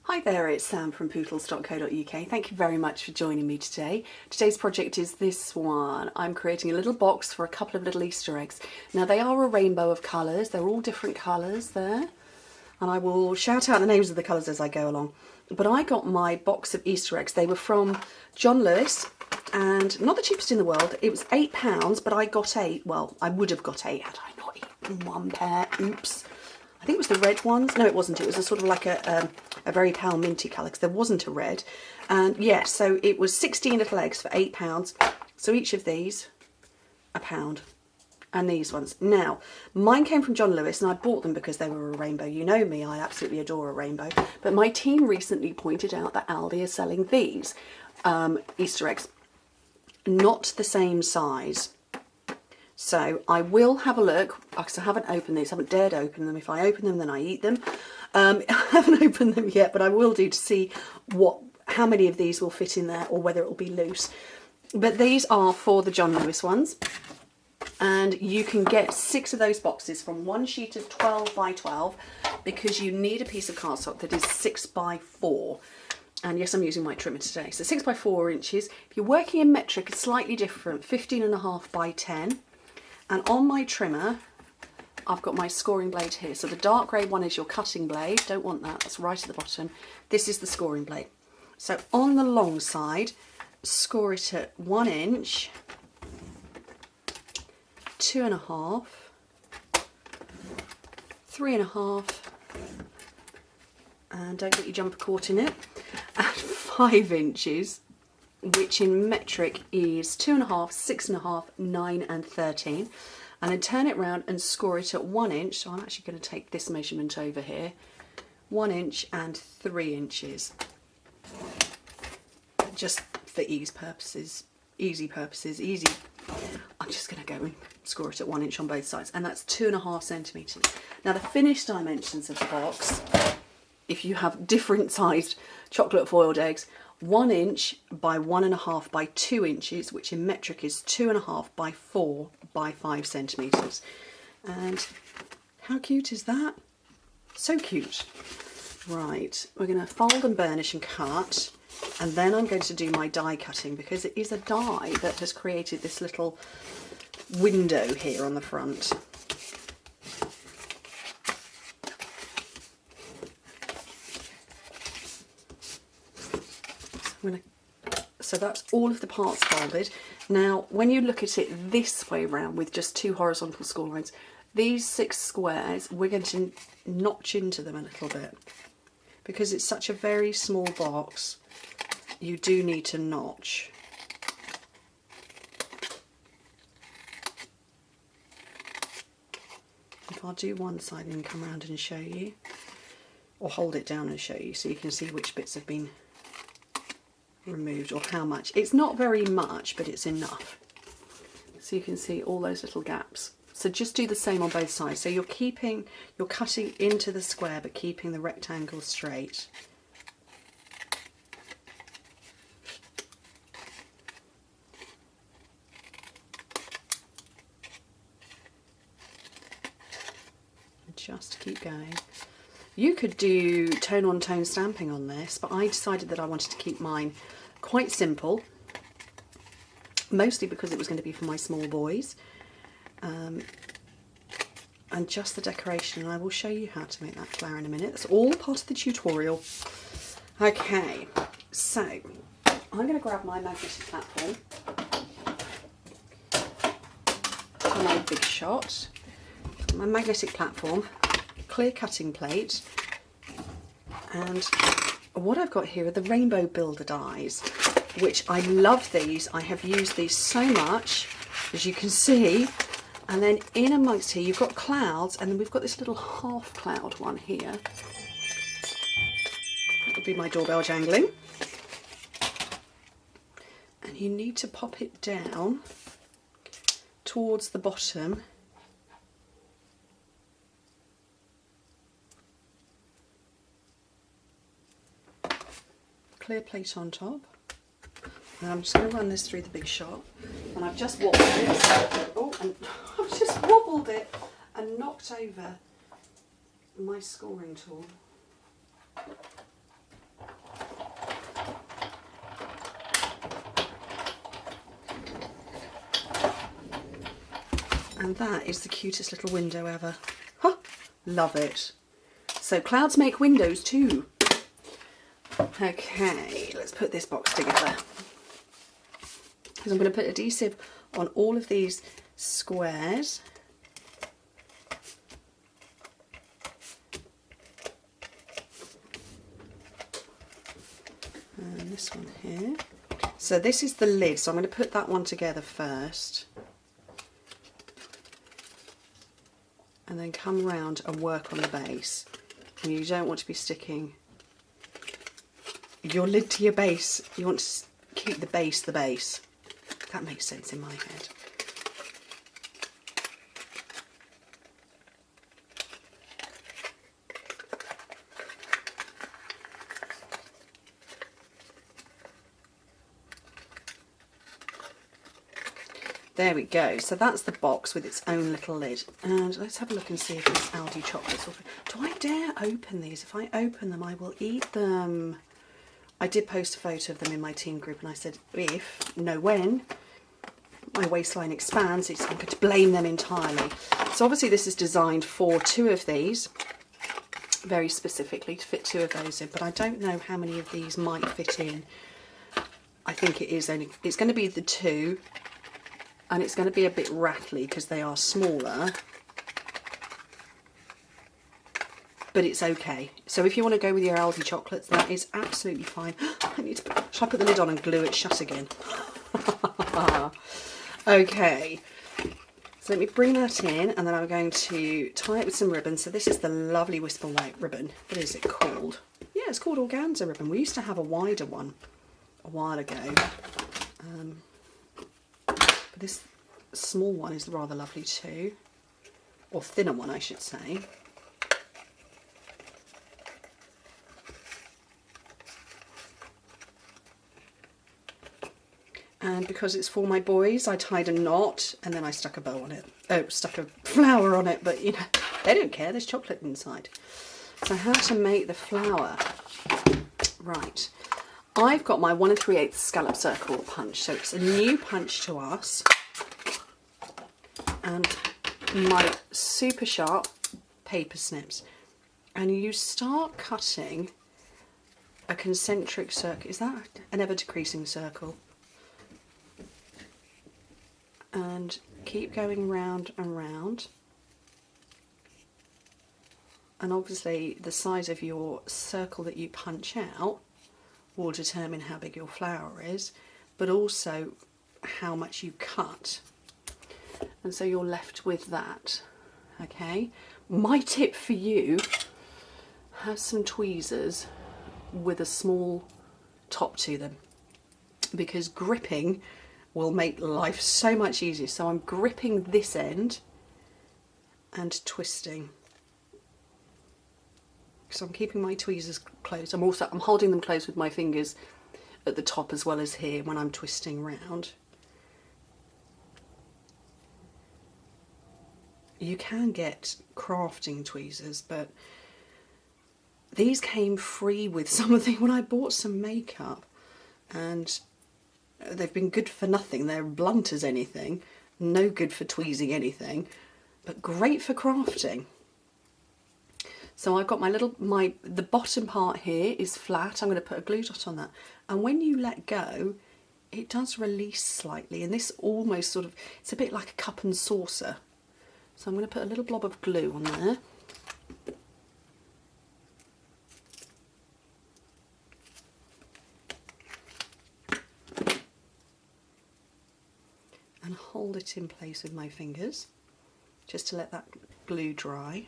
Hi there, it's Sam from poodles.co.uk. Thank you very much for joining me today. Today's project is this one. I'm creating a little box for a couple of little Easter eggs. Now they are a rainbow of colours, they're all different colours there. And I will shout out the names of the colours as I go along. But I got my box of Easter eggs. They were from John Lewis and not the cheapest in the world. It was £8, but I got 8. Well, I would have got 8 had I not eaten one pair. Oops. I think it was the red ones. No, it wasn't. It was a sort of like a very pale minty colour because there wasn't a red. And yeah, so it was 16 little eggs for £8. So each of these, £1. And these ones. Now, mine came from John Lewis and I bought them because they were a rainbow. You know me, I absolutely adore a rainbow. But my team recently pointed out that Aldi are selling these Easter eggs. Not the same size. So I will have a look, because I haven't opened these, I haven't dared open them. If I open them, then I eat them. I haven't opened them yet, but I will do to see how many of these will fit in there or whether it will be loose. But these are for the John Lewis ones. And you can get 6 of those boxes from one sheet of 12 by 12 because you need a piece of cardstock that is 6 by 4. And yes, I'm using my trimmer today. So 6 by 4 inches. If you're working in metric, it's slightly different, 15.5 by 10. And on my trimmer, I've got my scoring blade here. So the dark grey one is your cutting blade. Don't want that, that's right at the bottom. This is the scoring blade. So on the long side, score it at 1 inch, 2.5, 3.5, and don't get your jumper caught in it, and 5 inches, which in metric is 2.5, 6.5, 9 and 13. And then turn it round and score it at 1 inch. So I'm actually going to take this measurement over here. 1 inch and 3 inches. Just for easy purposes. I'm just going to go and score it at 1 inch on both sides. And that's 2.5 centimetres. Now the finished dimensions of the box, if you have different sized chocolate foiled eggs, 1 inch by 1.5 by 2 inches, which in metric is 2.5 by 4 by 5 centimetres. And how cute is that? So cute. Right, we're going to fold and burnish and cut, and then I'm going to do my die cutting because it is a die that has created this little window here on the front. So that's all of the parts folded. Now, when you look at it this way round with just 2 horizontal score lines, these 6 squares, we're going to notch into them a little bit. Because it's such a very small box, you do need to notch. If I'll do one side and then come around and show you, or hold it down and show you so you can see which bits have been removed or how much. It's not very much, but it's enough. So you can see all those little gaps. So just do the same on both sides. So you're cutting into the square but keeping the rectangle straight. And just keep going. You could do tone on tone stamping on this, but I decided that I wanted to keep mine quite simple, mostly because it was going to be for my small boys, and just the decoration. And I will show you how to make that flower in a minute. That's all part of the tutorial. Okay, so I'm going to grab my magnetic platform, my big shot, my magnetic platform, clear cutting plate, and what I've got here are the Rainbow Builder dies, which I love these. I have used these so much, as you can see. And then in amongst here you've got clouds, and then we've got this little half cloud one here. That would be my doorbell jangling. And you need to pop it down towards the bottom. Clear plate on top. And I'm just going to run this through the big shot. And I've just wobbled it. Oh, and I've just wobbled it and knocked over my scoring tool. And that is the cutest little window ever. Huh, love it. So clouds make windows too. Okay, let's put this box together. Because I'm going to put adhesive on all of these squares. And this one here. So this is the lid, so I'm going to put that one together first. And then come round and work on the base. And you don't want to be sticking your lid to your base. You want to keep the base the base. That makes sense in my head. There we go. So that's the box with its own little lid. And let's have a look and see if these Aldi chocolates will... Do I dare open these? If I open them, I will eat them. I did post a photo of them in my team group and I said, if, no when, my waistline expands, I'm going to blame them entirely. So obviously this is designed for 2 of these, very specifically to fit 2 of those in, but I don't know how many of these might fit in. I think it's going to be the 2. And it's going to be a bit rattly because they are smaller. But it's okay. So if you want to go with your Aldi chocolates, that is absolutely fine. Shall I put the lid on and glue it shut again? Okay. So let me bring that in and then I'm going to tie it with some ribbon. So this is the lovely Whisper White ribbon. What is it called? Yeah, it's called organza ribbon. We used to have a wider one a while ago. But this small one is rather lovely too, or thinner one I should say. And because it's for my boys, I tied a knot and then I stuck a bow on it. Oh, stuck a flower on it, but you know, they don't care, there's chocolate inside. So how to make the flower? Right. I've got my 1 3/8 scallop circle punch, so it's a new punch to us, and my super sharp paper snips, and you start cutting a concentric circle. Is that an ever decreasing circle? And keep going round and round, and obviously the size of your circle that you punch out will determine how big your flower is, but also how much you cut. And so you're left with that. Okay, my tip for you, have some tweezers with a small top to them, because gripping will make life so much easier. So I'm gripping this end and twisting. So I'm keeping my tweezers closed. I'm holding them closed with my fingers at the top as well as here when I'm twisting round. You can get crafting tweezers, but these came free with something when I bought some makeup, and they've been good for nothing. They're blunt as anything, no good for tweezing anything, but great for crafting. So I've got the bottom part here is flat. I'm going to put a glue dot on that. And when you let go, it does release slightly. And this almost sort of, it's a bit like a cup and saucer. So I'm going to put a little blob of glue on there. And hold it in place with my fingers, just to let that glue dry.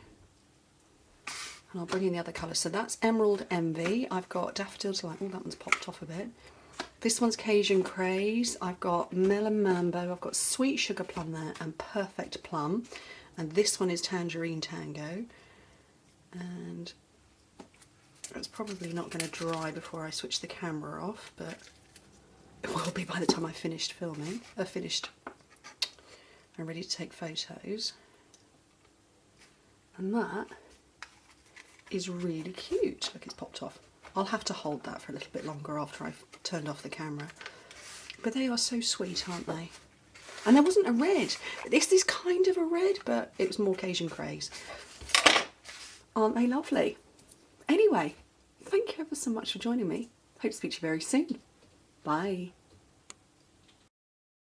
And I'll bring in the other colours. So that's Emerald Envy. I've got Daffodil Delight. Oh, that one's popped off a bit. This one's Cajun Craze. I've got Melon Mambo. I've got Sweet Sugar Plum there and Perfect Plum. And this one is Tangerine Tango. And it's probably not going to dry before I switch the camera off, but it will be by the time I finished filming. I'm ready to take photos. And that is really cute. Look, it's popped off. I'll have to hold that for a little bit longer after I've turned off the camera. But they are so sweet, aren't they? And there wasn't a red. This is kind of a red, but it was more Cajun craze. Aren't they lovely? Anyway, thank you ever so much for joining me. Hope to speak to you very soon. Bye.